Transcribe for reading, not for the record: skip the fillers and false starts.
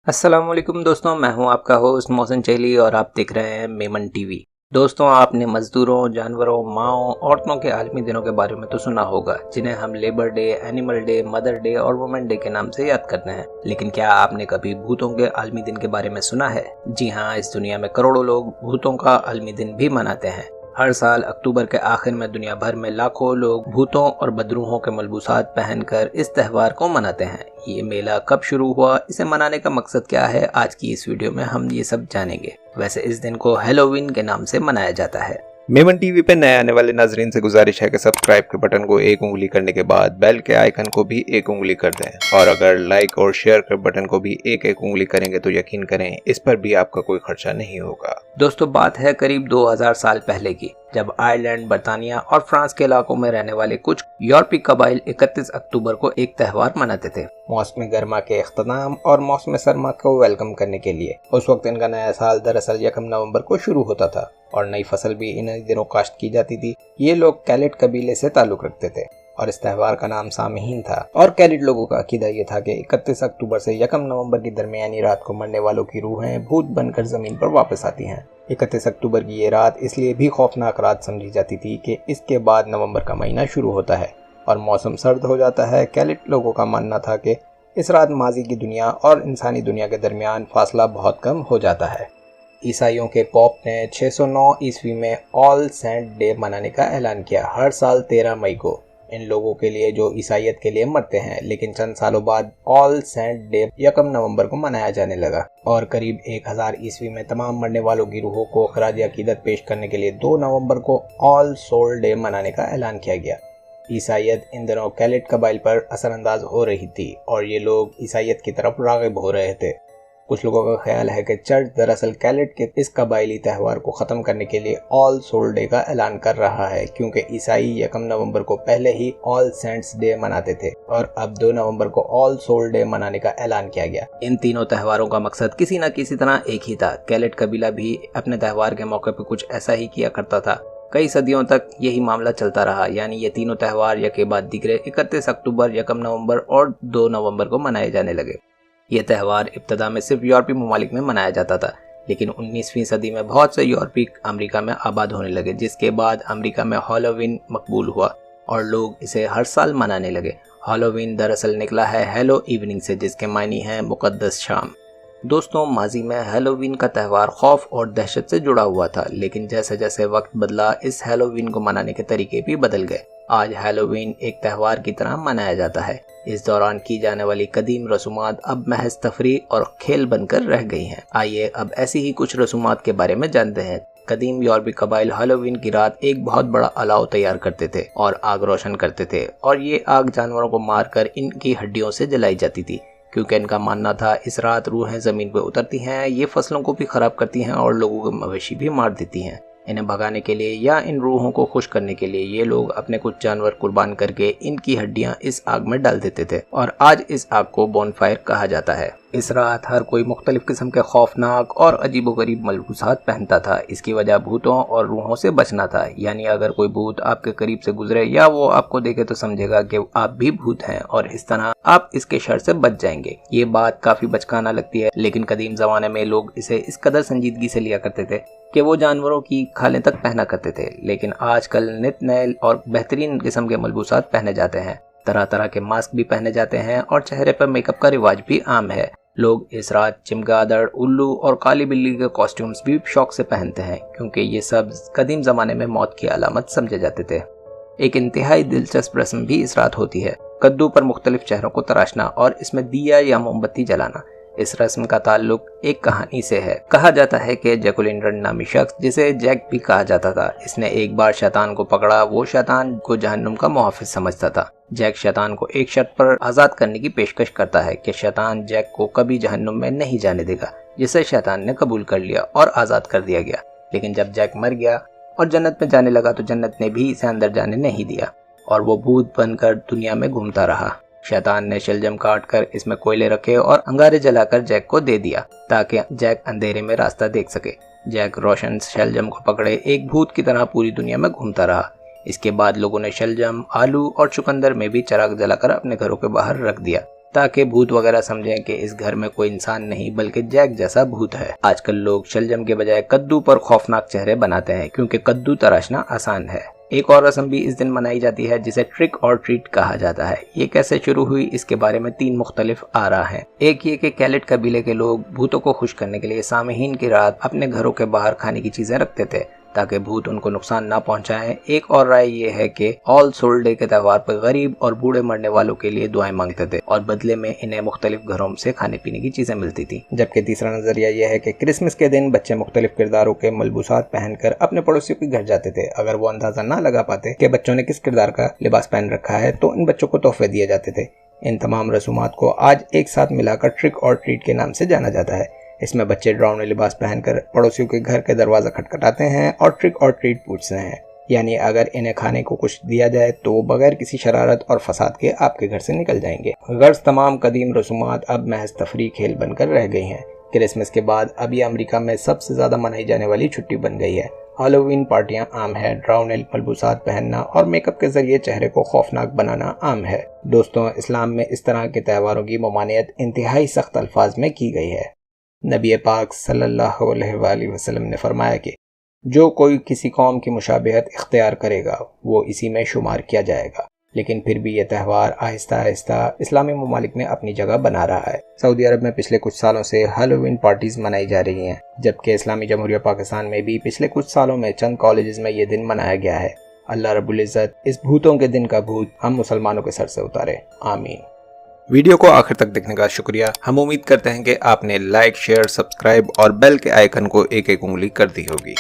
अस्सलामुअलैकुम दोस्तों, मैं हूं आपका होस्ट मोहसिन चेहली और आप देख रहे हैं मेमन टीवी। दोस्तों, आपने मजदूरों, जानवरों, माओं, औरतों के आलमी दिनों के बारे में तो सुना होगा, जिन्हें हम labour day, animal day, mother day और वुमेन डे के नाम से याद करते हैं। लेकिन क्या आपने कभी भूतों के आलमी दिन के बारे में सुना है? जी हाँ, इस दुनिया में करोड़ों लोग भूतों का आलमी दिन भी मनाते हैं। हर साल अक्टूबर के आखिर में दुनिया भर में लाखों लोग भूतों और बदरूहों के मलबूसात पहनकर इस त्योहार को मनाते हैं। ये मेला कब शुरू हुआ, इसे मनाने का मकसद क्या है, आज की इस वीडियो में हम ये सब जानेंगे। वैसे इस दिन को हैलोवीन के नाम से मनाया जाता है। मेमन टीवी पे नए आने वाले नाजरीन से गुजारिश है कि सब्सक्राइब के बटन को एक उंगली करने के बाद बेल के आइकन को भी एक उंगली कर दें, और अगर लाइक और शेयर के बटन को भी एक एक उंगली करेंगे तो यकीन करें इस पर भी आपका कोई खर्चा नहीं होगा। दोस्तों, बात है करीब 2000 साल पहले की, जब आयरलैंड, बर्तानिया और फ्रांस के इलाकों में रहने वाले कुछ यूरोपीय कबाइल 31 अक्टूबर को एक त्योहार मनाते थे, मौसम गर्मा के इख्तिताम और मौसम सरमा को वेलकम करने के लिए। उस वक्त इनका नया साल दरअसल 1 नवंबर को शुरू होता था और नई फसल भी इन्हीं दिनों काश्त की जाती थी। ये लोग कैलेट कबीले से ताल्लुक रखते थे और इस त्योहार का नाम सामहीन था। और कैलेट लोगों का अकीदा ये था कि 31 अक्टूबर से 1 नवंबर की दरमियानी रात को मरने वालों की रूहें भूत बनकर जमीन पर वापस आती हैं। 31 अक्टूबर की ये रात इसलिए भी खौफनाक रात समझी जाती थी कि इसके बाद नवंबर का महीना शुरू होता है और मौसम सर्द हो जाता है। कैलेट लोगों का मानना था कि इस रात माजी की दुनिया और इंसानी दुनिया के दरमियान फासला बहुत कम हो जाता है। ईसाइयों के पोप ने 609 ईस्वी में ऑल सेंट डे मनाने का ऐलान किया, हर साल 13 मई को, इन लोगों के लिए जो ईसाइयत के लिए मरते हैं। लेकिन चंद सालों बाद ऑल सेंट डे 1 नवंबर को मनाया जाने लगा और करीब 1000 ईस्वी में तमाम मरने वालों की रूहों को खराज अकीदत पेश करने के लिए 2 नवंबर को ऑल सोल डे मनाने का ऐलान किया गया। ईसाइयत इन दिनों कैलेट कबाइल पर असरअंदाज हो रही थी और ये लोग ईसाइयत की तरफ राग़िब हो रहे थे। कुछ लोगों का ख्याल है कि चर्च दरअसल कैलेट के इस कबायली त्यौहार को ख़त्म करने के लिए ऑल सोल डे का ऐलान कर रहा है, क्योंकि ईसाई 1 नवंबर को पहले ही ऑल सेंट्स डे मनाते थे और अब 2 नवंबर को ऑल सोल डे मनाने का ऐलान किया गया। इन तीनों त्योहारों का मकसद किसी न किसी तरह एक ही था। कैलेट कबीला भी अपने त्यौहार के मौके पर कुछ ऐसा ही किया करता था। कई सदियों तक यही मामला चलता रहा, यानी ये तीनों त्यौहार यके बाद दिगरे 31 अक्टूबर, 1 नवंबर और 2 नवंबर को मनाए जाने लगे। ये त्यौहार इब्तदा में सिर्फ यूरोपीय ममालिक में मनाया जाता था, लेकिन 19वीं सदी में बहुत से यूरोपीय अमेरिका में आबाद होने लगे, जिसके बाद अमेरिका में हैलोवीन मकबूल हुआ और लोग इसे हर साल मनाने लगे। हैलोवीन दरअसल निकला है हेलो इवनिंग से, जिसके मायने हैं मुकद्दस शाम। दोस्तों, माजी में हैलोवीन का त्यौहार खौफ और दहशत से जुड़ा हुआ था, लेकिन जैसे जैसे वक्त बदला इस हैलोवीन को मनाने के तरीके भी बदल गए। आज हैलोवीन एक त्यौहार की तरह मनाया जाता है। इस दौरान की जाने वाली कदीम रसूमात अब महज तफरीह और खेल बनकर रह गई हैं। आइए अब ऐसी ही कुछ रसूमात के बारे में जानते हैं। कदीम यूरोपीय कबाइल हैलोवीन की रात एक बहुत बड़ा अलाव तैयार करते थे और आग रोशन करते थे, और ये आग जानवरों को मारकर इनकी हड्डियों से जलाई जाती थी, क्योंकि इनका मानना था इस रात रूहें ज़मीन पर उतरती हैं, ये फसलों को भी ख़राब करती हैं और लोगों के मवेशी भी मार देती हैं। इन्हें भगाने के लिए या इन रूहों को खुश करने के लिए ये लोग अपने कुछ जानवर कुर्बान करके इनकी हड्डियां इस आग में डाल देते थे और आज इस आग को बोनफायर कहा जाता है। इस रात हर कोई मुख्तलिफ किस्म के खौफनाक और अजीबोगरीब मलबूसात पहनता था। इसकी वजह भूतों और रूहों से बचना था, यानी अगर कोई भूत आपके करीब से गुजरे या वो आपको देखे तो समझेगा कि आप भी भूत हैं और इस तरह आप इसके शर से बच जाएंगे। ये बात काफी बचकाना लगती है, लेकिन कदीम जमाने में लोग इसे इस कदर संजीदगी से लिया करते थे कि वो जानवरों की खालें तक पहना करते थे। लेकिन आजकल नित नए और बेहतरीन किस्म के मलबूसात पहने जाते हैं, तरह तरह के मास्क भी पहने जाते हैं और चेहरे पर मेकअप का रिवाज भी आम है। लोग इस रात चमगादड़, उल्लू और काली बिल्ली के कॉस्ट्यूम्स भी शौक से पहनते हैं, क्योंकि ये सब कदीम जमाने में मौत की अलामत समझे जाते थे। एक इंतहाई दिलचस्प रस्म भी इस रात होती है, कद्दू पर मुख्तलिफ चेहरों को तराशना और इसमें दिया या मोमबत्ती जलाना। इस रस्म का ताल्लुक एक कहानी से है। कहा जाता है कि जैक लिंडन नामी शख्स, जिसे जैक भी कहा जाता था, इसने एक बार शैतान को पकड़ा। वो शैतान को जहन्नुम का मुहाफिज समझता था। जैक शैतान को एक शर्त पर आज़ाद करने की पेशकश करता है कि शैतान जैक को कभी जहन्नुम में नहीं जाने देगा, जिसे शैतान ने कबूल कर लिया और आज़ाद कर दिया गया। लेकिन जब जैक मर गया और जन्नत में जाने लगा तो जन्नत ने भी इसे अंदर जाने नहीं दिया और वो भूत बनकर दुनिया में घूमता रहा। शैतान ने शलजम काट कर इसमें कोयले रखे और अंगारे जलाकर जैक को दे दिया ताकि जैक अंधेरे में रास्ता देख सके। जैक रोशन शलजम को पकड़े एक भूत की तरह पूरी दुनिया में घूमता रहा। इसके बाद लोगों ने शलजम, आलू और चुकंदर में भी चिराग जलाकर अपने घरों के बाहर रख दिया। ताकि भूत वगैरह समझें कि इस घर में कोई इंसान नहीं बल्कि जैक जैसा भूत है। आजकल लोग शलजम के बजाय कद्दू पर खौफनाक चेहरे बनाते हैं क्योंकि कद्दू तराशना आसान है। एक और रस्म भी इस दिन मनाई जाती है जिसे ट्रिक और ट्रीट कहा जाता है। ये कैसे शुरू हुई इसके बारे में 3 मुख्तलिफ आरा हैं। एक ये कि कैलेट कबीले के लोग भूतों को खुश करने के लिए सामहीन की रात अपने घरों के बाहर खाने की चीजें रखते थे ताकि भूत उनको नुकसान ना पहुंचाएं। एक और राय ये है कि ऑल सोल डे के त्यौहार पर गरीब और बूढ़े मरने वालों के लिए दुआएं मांगते थे और बदले में इन्हें मुख्तलिफ घरों से खाने पीने की चीजें मिलती थी। जबकि तीसरा नजरिया यह है कि क्रिसमस के दिन बच्चे मुख्तलिफ किरदारों के मलबूसात पहनकर अपने पड़ोसियों के घर जाते थे। अगर वो अंदाजा ना लगा पाते कि बच्चों ने किस किरदार का लिबास पहन रखा है तो इन बच्चों को तोहफे दिए जाते थे। इन तमाम रसूमात को आज एक साथ मिलाकर ट्रिक और ट्रीट के नाम से जाना जाता है। इसमें बच्चे डरावने लिबास पहनकर पड़ोसियों के घर के दरवाजा खटखटाते हैं और ट्रिक और ट्रीट पूछते हैं, यानी अगर इन्हें खाने को कुछ दिया जाए तो बगैर किसी शरारत और फसाद के आपके घर से निकल जाएंगे। गर्ज तमाम कदीम रसूमात अब महज तफरी खेल बनकर रह गई हैं। क्रिसमस के बाद अब ये अमेरिका में सबसे ज्यादा मनाई जाने वाली छुट्टी बन गई है। हैलोवीन पार्टियां आम है, डरावने मलबूसात पहनना और मेकअप के जरिए चेहरे को खौफनाक बनाना आम है। दोस्तों, इस्लाम में इस तरह के त्योहारों की ममानियत इंतहाई सख्त अल्फाज में की गई है। नबी पाक सल्लल्लाहु अलैहि वसल्लम ने फरमाया कि जो कोई किसी कौम की मुशाबहत इख्तियार करेगा वो इसी में शुमार किया जाएगा। लेकिन फिर भी ये त्यौहार आहिस्ता आहिस्ता इस्लामी ममालिक में अपनी जगह बना रहा है। सऊदी अरब में पिछले कुछ सालों से हैलोवीन पार्टीज मनाई जा रही हैं, जबकि इस्लामी जमहूरिया पाकिस्तान में भी पिछले कुछ सालों में चंद कॉलेजेस में ये दिन मनाया गया है। अल्लाह रब्बुल इज़्ज़त इस भूतों के दिन का भूत हम मुसलमानों के सर से उतारे, आमीन। वीडियो को आखिर तक देखने का शुक्रिया। हम उम्मीद करते हैं कि आपने लाइक, शेयर, सब्सक्राइब और बेल के आइकन को एक एक उंगली कर दी होगी।